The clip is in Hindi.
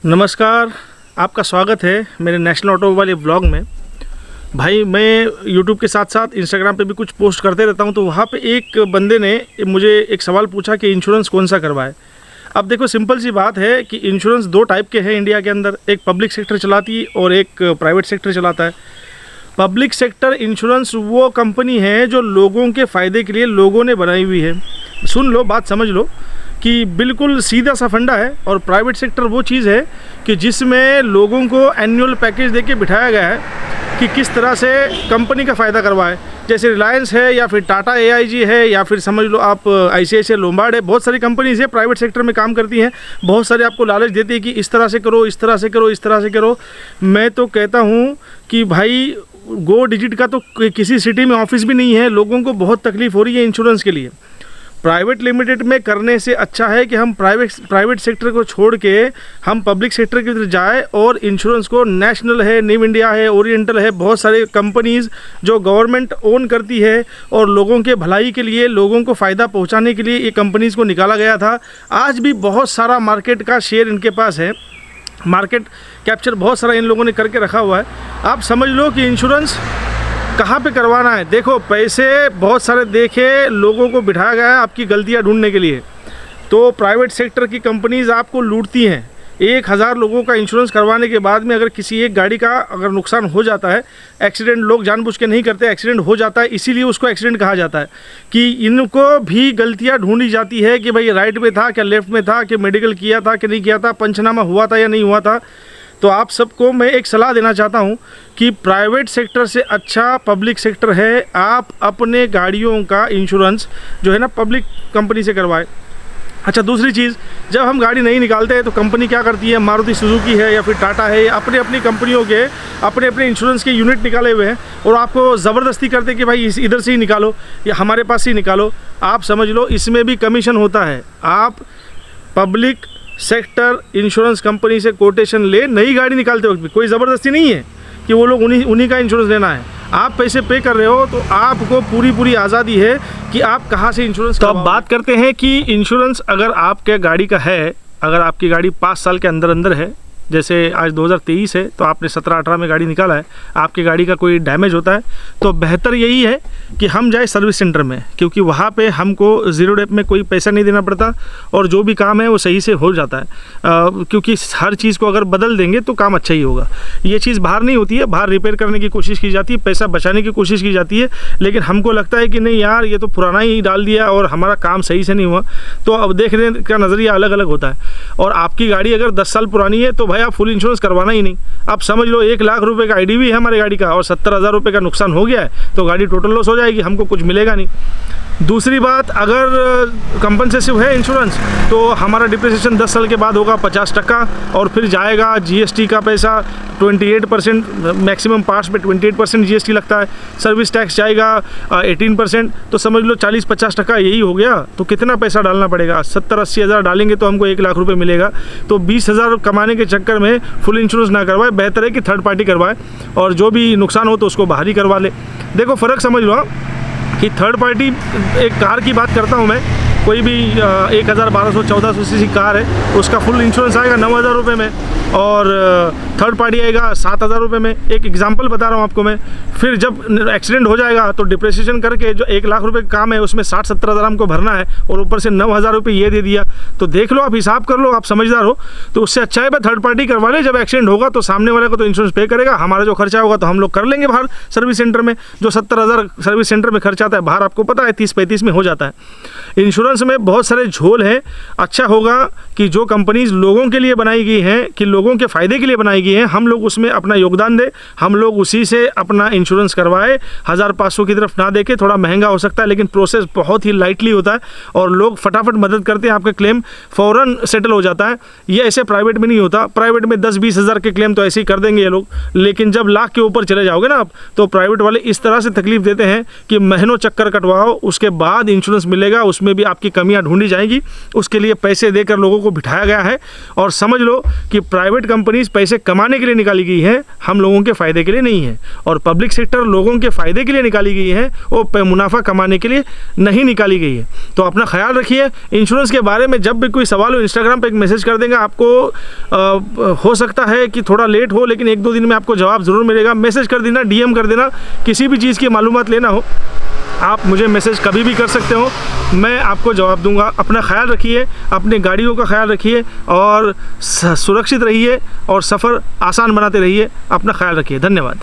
नमस्कार, आपका स्वागत है मेरे नेशनल ऑटोमोबाइल व्लॉग में। भाई मैं YouTube के साथ साथ Instagram पे भी कुछ पोस्ट करते रहता हूँ, तो वहाँ पे एक बंदे ने मुझे एक सवाल पूछा कि इंश्योरेंस कौन सा करवाए। अब देखो, सिंपल सी बात है कि इंश्योरेंस दो टाइप के हैं इंडिया के अंदर, एक पब्लिक सेक्टर चलाती है और एक प्राइवेट सेक्टर चलाता है। पब्लिक सेक्टर इंश्योरेंस वो कंपनी है जो लोगों के फ़ायदे के लिए लोगों ने बनाई हुई है। सुन लो, बात समझ लो कि बिल्कुल सीधा सा फंडा है। और प्राइवेट सेक्टर वो चीज़ है कि जिसमें लोगों को एनुअल पैकेज देके बिठाया गया है कि किस तरह से कंपनी का फ़ायदा करवाए। जैसे रिलायंस है या फिर टाटा AIG है या फिर समझ लो आप ICICI लोम्बार्ड है, बहुत सारी कंपनीज है प्राइवेट सेक्टर में काम करती हैं। बहुत सारे आपको लालच देती है कि इस तरह से करो, इस तरह से करो, इस तरह से करो। मैं तो कहता हूँ कि भाई गो डिजिट का तो किसी सिटी में ऑफिस भी नहीं है। लोगों को बहुत तकलीफ़ हो रही है इंश्योरेंस के लिए। प्राइवेट लिमिटेड में करने से अच्छा है कि हम प्राइवेट सेक्टर को छोड़ के हम पब्लिक सेक्टर की तरफ जाए और इंश्योरेंस को, नेशनल है, न्यू इंडिया है, ओरिएंटल है, बहुत सारे कंपनीज़ जो गवर्नमेंट ओन करती है और लोगों के भलाई के लिए, लोगों को फ़ायदा पहुंचाने के लिए ये कंपनीज़ को निकाला गया था। आज भी बहुत सारा मार्केट का शेयर इनके पास है, मार्केट कैप्चर बहुत सारा इन लोगों ने करके रखा हुआ है। आप समझ लो कि इंश्योरेंस कहाँ पे करवाना है। देखो, पैसे बहुत सारे देखे लोगों को बिठाया गया है आपकी गलतियाँ ढूंढने के लिए। तो प्राइवेट सेक्टर की कंपनीज़ आपको लूटती हैं। 1000 लोगों का इंश्योरेंस करवाने के बाद में अगर किसी एक गाड़ी का अगर नुकसान हो जाता है, एक्सीडेंट लोग जानबूझ के नहीं करते, एक्सीडेंट हो जाता है, इसीलिए उसको एक्सीडेंट कहा जाता है कि इनको भी गलतियाँ ढूंढी जाती है कि भाई राइट में था क्या, लेफ्ट में था कि मेडिकल किया था कि नहीं किया था, पंचनामा हुआ था या नहीं हुआ था। तो आप सबको मैं एक सलाह देना चाहता हूं कि प्राइवेट सेक्टर से अच्छा पब्लिक सेक्टर है। आप अपने गाड़ियों का इंश्योरेंस जो है ना पब्लिक कंपनी से करवाएं। अच्छा, दूसरी चीज़, जब हम गाड़ी नहीं निकालते हैं तो कंपनी क्या करती है, मारुति सुजुकी है या फिर टाटा है, अपनी अपनी कंपनियों के अपने अपने इंश्योरेंस के यूनिट निकाले हुए हैं और आपको ज़बरदस्ती करते कि भाई इधर से ही निकालो या हमारे पास ही निकालो। आप समझ लो इसमें भी कमीशन होता है। आप पब्लिक सेक्टर इंश्योरेंस कंपनी से कोटेशन ले, नई गाड़ी निकालते वक्त भी कोई ज़बरदस्ती नहीं है कि वो लोग उन्हीं का इंश्योरेंस लेना है। आप पैसे पे कर रहे हो तो आपको पूरी आज़ादी है कि आप कहाँ से इंश्योरेंस। तो अब बात करते हैं कि इंश्योरेंस अगर आपके गाड़ी का है, अगर आपकी गाड़ी 5 साल के अंदर है, जैसे आज 2023 है तो आपने 17-18 में गाड़ी निकाला है, आपकी गाड़ी का कोई डैमेज होता है तो बेहतर यही है कि हम जाए सर्विस सेंटर में, क्योंकि वहाँ पे हमको ज़ीरो डेप में कोई पैसा नहीं देना पड़ता और जो भी काम है वो सही से हो जाता है। क्योंकि हर चीज़ को अगर बदल देंगे तो काम अच्छा ही होगा। ये चीज़ बाहर नहीं होती है, बाहर रिपेयर करने की कोशिश की जाती है, पैसा बचाने की कोशिश की जाती है, लेकिन हमको लगता है कि नहीं यार ये तो पुराना ही डाल दिया और हमारा काम सही से नहीं हुआ। तो अब देखने का नज़रिया अलग अलग होता है। और आपकी गाड़ी अगर 10 साल पुरानी है तो भाई आप फुल इंश्योरेंस करवाना ही नहीं। आप समझ लो 1 लाख रुपए का IDV है हमारी गाड़ी का और 70,000 रुपये का नुकसान हो गया है तो गाड़ी टोटल लॉस हो जाएगी, हमको कुछ मिलेगा नहीं। दूसरी बात, अगर कंपनसेसिव है इंश्योरेंस तो हमारा डिप्रिसिएशन 10 साल के बाद होगा 50% और फिर जाएगा GST का पैसा 28%, मैक्सिमम पार्ट्स में 28% GST लगता है, सर्विस टैक्स जाएगा 18%, तो समझ लो 40-50% यही हो गया। तो कितना पैसा डालना पड़ेगा? 70-80 हज़ार डालेंगे तो हमको 1 लाख रुपये मिलेगा। तो 20,000 कमाने के चक्कर में फुल इंश्योरेंस ना करवाए, बेहतर है कि थर्ड पार्टी करवाए और जो भी नुकसान हो तो उसको बाहर ही करवा ले। देखो फ़र्क समझ लो कि थर्ड पार्टी, एक कार की बात करता हूँ मैं, कोई भी 1200-1400 सीसी कार है उसका फुल इंश्योरेंस आएगा 9,000 रुपये में और थर्ड पार्टी आएगा 7,000 रुपये में। एक एग्जांपल बता रहा हूँ आपको मैं। फिर जब एक्सीडेंट हो जाएगा तो डिप्रिसिएशन करके जो 1 लाख रुपये का काम है उसमें 60-70 हज़ार हमको भरना है और ऊपर से 9,000 रुपये ये दे दिया। तो देख लो, आप हिसाब कर लो, आप समझदार हो तो उससे अच्छा है थर्ड पार्टी करवा ले। जब एक्सीडेंट होगा तो सामने वाले को तो इंश्योरेंस पे करेगा, हमारा जो खर्चा होगा तो हम लोग कर लेंगे बाहर सर्विस सेंटर में। जो 70,000 सर्विस सेंटर में खर्चा आता है, बाहर आपको पता है 30-35 में हो जाता है। इंश्योरेंस में बहुत सारे झोल हैं। अच्छा होगा कि जो कंपनीज लोगों के लिए बनाई गई हैं, कि लोगों के फ़ायदे के लिए बनाई गई हैं, हम लोग उसमें अपना योगदान दें, हम लोग उसी से अपना इंश्योरेंस करवाए। 1500 की तरफ ना देके, थोड़ा महंगा हो सकता है लेकिन प्रोसेस बहुत ही लाइटली होता है और लोग फटाफट मदद करते हैं, आपका क्लेम फ़ौरन सेटल हो जाता है। ये ऐसे प्राइवेट में नहीं होता। प्राइवेट में 10-20 हज़ार के क्लेम तो ऐसे ही कर देंगे ये लोग, लेकिन जब लाख के ऊपर चले जाओगे ना आप, तो प्राइवेट वाले इस तरह से तकलीफ देते हैं कि महीनों चक्कर कटवाओ, उसके बाद इंश्योरेंस मिलेगा, उसमें भी आपकी कमियां ढूंढी जाएंगी। उसके लिए पैसे देकर लोगों को बिठाया गया है। और समझ लो कि प्राइवेट कंपनीज पैसे कमा कमाने के लिए निकाली गई है, हम लोगों के फ़ायदे के लिए नहीं है। और पब्लिक सेक्टर लोगों के फ़ायदे के लिए निकाली गई है, वो मुनाफा कमाने के लिए नहीं निकाली गई है। तो अपना ख्याल रखिए। इंश्योरेंस के बारे में जब भी कोई सवाल हो, इंस्टाग्राम पे एक मैसेज कर देंगे आपको। हो सकता है कि थोड़ा लेट हो, लेकिन 1-2 दिन में आपको जवाब ज़रूर मिलेगा। मैसेज कर देना, DM कर देना, किसी भी चीज़ की मालूमात लेना हो आप मुझे मैसेज कभी भी कर सकते हो, मैं आपको जवाब दूंगा। अपना ख्याल रखिए, अपने गाड़ियों का ख्याल रखिए और सुरक्षित रहिए और सफ़र आसान बनाते रहिए। अपना ख्याल रखिए। धन्यवाद।